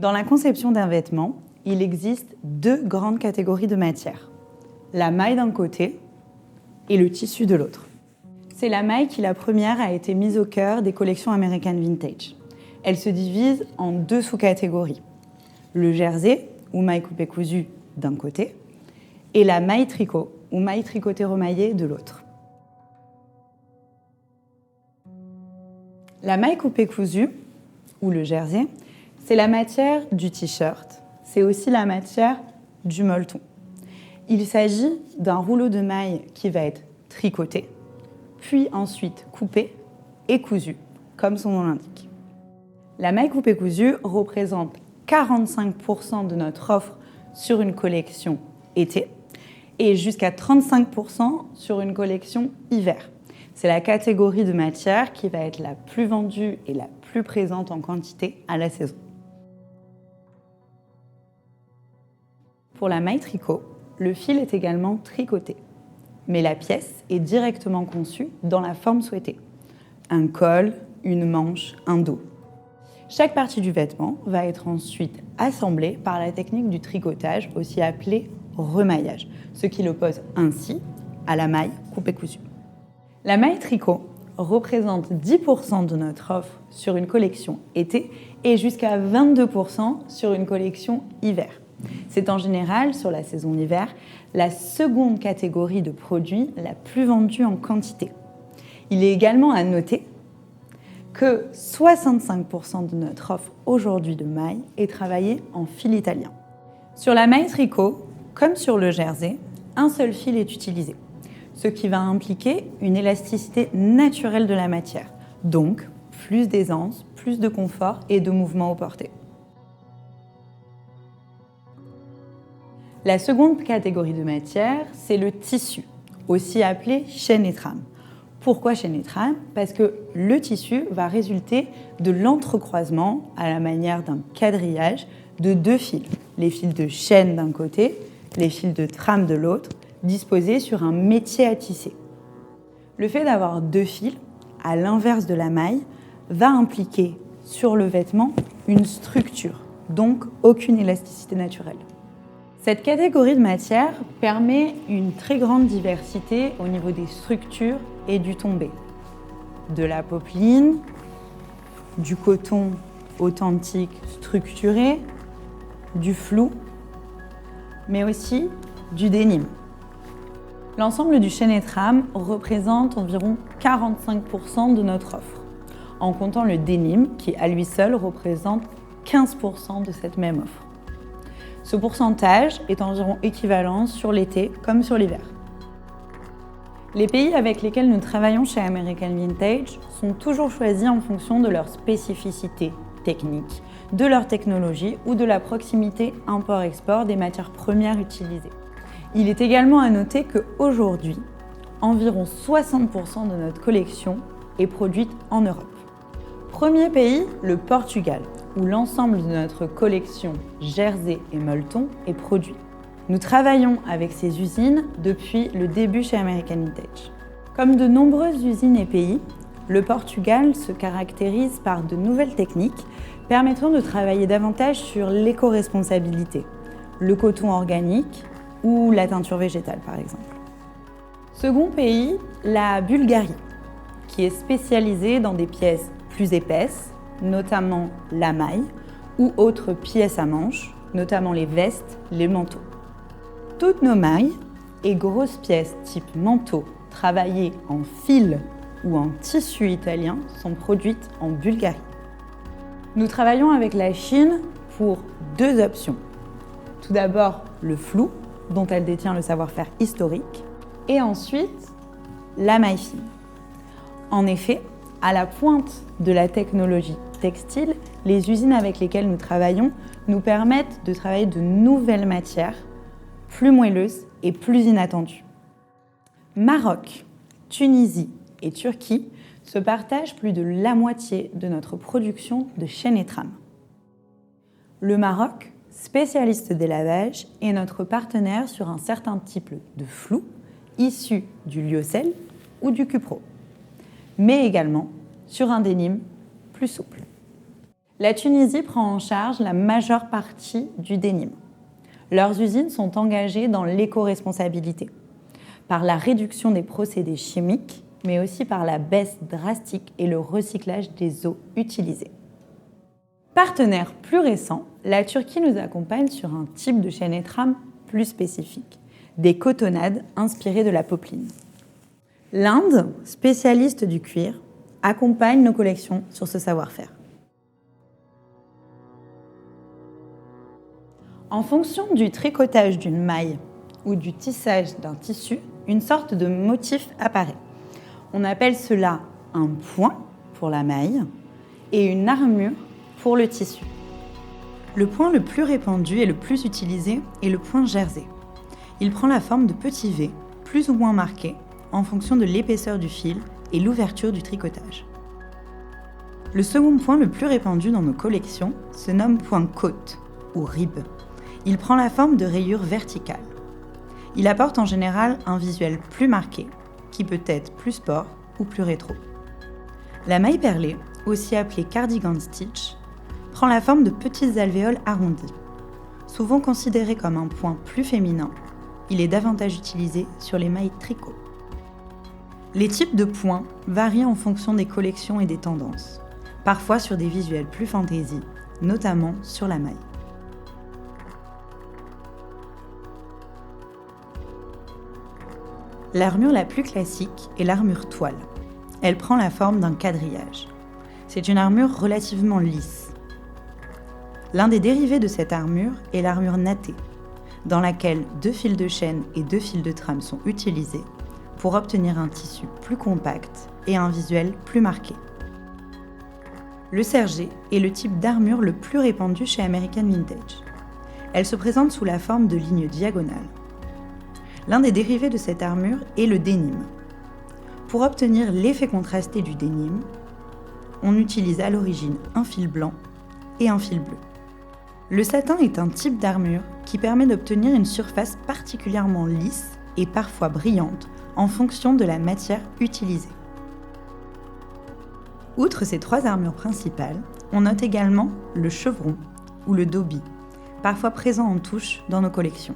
Dans la conception d'un vêtement, il existe deux grandes catégories de matières. La maille d'un côté et le tissu de l'autre. C'est la maille qui, la première, a été mise au cœur des collections American Vintage. Elle se divise en deux sous-catégories. Le jersey, ou maille coupée cousue, d'un côté, et la maille tricot, ou maille tricotée remaillée, de l'autre. La maille coupée cousue, ou le jersey, c'est la matière du t-shirt, c'est aussi la matière du molleton. Il s'agit d'un rouleau de maille qui va être tricoté, puis ensuite coupé et cousu, comme son nom l'indique. La maille coupée cousue représente 45% de notre offre sur une collection été et jusqu'à 35% sur une collection hiver. C'est la catégorie de matière qui va être la plus vendue et la plus présente en quantité à la saison. Pour la maille tricot, le fil est également tricoté, mais la pièce est directement conçue dans la forme souhaitée. Un col, une manche, un dos. Chaque partie du vêtement va être ensuite assemblée par la technique du tricotage, aussi appelée remaillage, ce qui l'oppose ainsi à la maille coupée-cousue. La maille tricot représente 10% de notre offre sur une collection été et jusqu'à 22% sur une collection hiver. C'est en général, sur la saison hiver, la seconde catégorie de produits la plus vendue en quantité. Il est également à noter que 65% de notre offre aujourd'hui de maille est travaillée en fil italien. Sur la maille tricot, comme sur le jersey, un seul fil est utilisé, ce qui va impliquer une élasticité naturelle de la matière, donc plus d'aisance, plus de confort et de mouvement au porté. La seconde catégorie de matière, c'est le tissu, aussi appelé chaîne et trame. Pourquoi chaîne et trame ? Parce que le tissu va résulter de l'entrecroisement, à la manière d'un quadrillage, de deux fils. Les fils de chaîne d'un côté, les fils de trame de l'autre, disposés sur un métier à tisser. Le fait d'avoir deux fils, à l'inverse de la maille, va impliquer sur le vêtement une structure, donc aucune élasticité naturelle. Cette catégorie de matière permet une très grande diversité au niveau des structures et du tombé. De la popeline, du coton authentique structuré, du flou, mais aussi du denim. L'ensemble du chaîne et trame représente environ 45% de notre offre, en comptant le denim qui, à lui seul, représente 15% de cette même offre. Ce pourcentage est environ équivalent sur l'été comme sur l'hiver. Les pays avec lesquels nous travaillons chez American Vintage sont toujours choisis en fonction de leur spécificité technique, de leur technologie ou de la proximité import-export des matières premières utilisées. Il est également à noter qu'aujourd'hui, environ 60% de notre collection est produite en Europe. Premier pays, le Portugal, où l'ensemble de notre collection jersey et molleton est produit. Nous travaillons avec ces usines depuis le début chez American Vintage. Comme de nombreuses usines et pays, le Portugal se caractérise par de nouvelles techniques permettant de travailler davantage sur l'éco-responsabilité, le coton organique ou la teinture végétale par exemple. Second pays, la Bulgarie, qui est spécialisée dans des pièces plus épaisses, notamment la maille, ou autres pièces à manches, notamment les vestes, les manteaux. Toutes nos mailles et grosses pièces type manteau travaillées en fil ou en tissu italien sont produites en Bulgarie. Nous travaillons avec la Chine pour deux options. Tout d'abord, le flou, dont elle détient le savoir-faire historique, et ensuite, la maille fine. En effet, à la pointe de la technologie textile, les usines avec lesquelles nous travaillons nous permettent de travailler de nouvelles matières, plus moelleuses et plus inattendues. Maroc, Tunisie et Turquie se partagent plus de la moitié de notre production de chaîne et trame. Le Maroc, spécialiste des lavages, est notre partenaire sur un certain type de flou issu du lyocell ou du cupro, mais également sur un denim plus souple. La Tunisie prend en charge la majeure partie du denim. Leurs usines sont engagées dans l'éco-responsabilité, par la réduction des procédés chimiques, mais aussi par la baisse drastique et le recyclage des eaux utilisées. Partenaire plus récent, la Turquie nous accompagne sur un type de chaîne et trame plus spécifique, des cotonnades inspirées de la popeline. L'Inde, spécialiste du cuir, accompagne nos collections sur ce savoir-faire. En fonction du tricotage d'une maille ou du tissage d'un tissu, une sorte de motif apparaît. On appelle cela un point pour la maille et une armure pour le tissu. Le point le plus répandu et le plus utilisé est le point jersey. Il prend la forme de petits V, plus ou moins marqués, en fonction de l'épaisseur du fil et l'ouverture du tricotage. Le second point le plus répandu dans nos collections se nomme point côte ou rib. Il prend la forme de rayures verticales. Il apporte en général un visuel plus marqué, qui peut être plus sport ou plus rétro. La maille perlée, aussi appelée cardigan stitch, prend la forme de petites alvéoles arrondies. Souvent considéré comme un point plus féminin, il est davantage utilisé sur les mailles tricot. Les types de points varient en fonction des collections et des tendances, parfois sur des visuels plus fantaisie, notamment sur la maille. L'armure la plus classique est l'armure toile. Elle prend la forme d'un quadrillage. C'est une armure relativement lisse. L'un des dérivés de cette armure est l'armure nattée, dans laquelle 2 fils de chaîne et 2 fils de trame sont utilisés pour obtenir un tissu plus compact et un visuel plus marqué. Le sergé est le type d'armure le plus répandu chez American Vintage. Elle se présente sous la forme de lignes diagonales. L'un des dérivés de cette armure est le denim. Pour obtenir l'effet contrasté du denim, on utilise à l'origine un fil blanc et un fil bleu. Le satin est un type d'armure qui permet d'obtenir une surface particulièrement lisse et parfois brillante en fonction de la matière utilisée. Outre ces 3 armures principales, on note également le chevron ou le dobby, parfois présent en touche dans nos collections.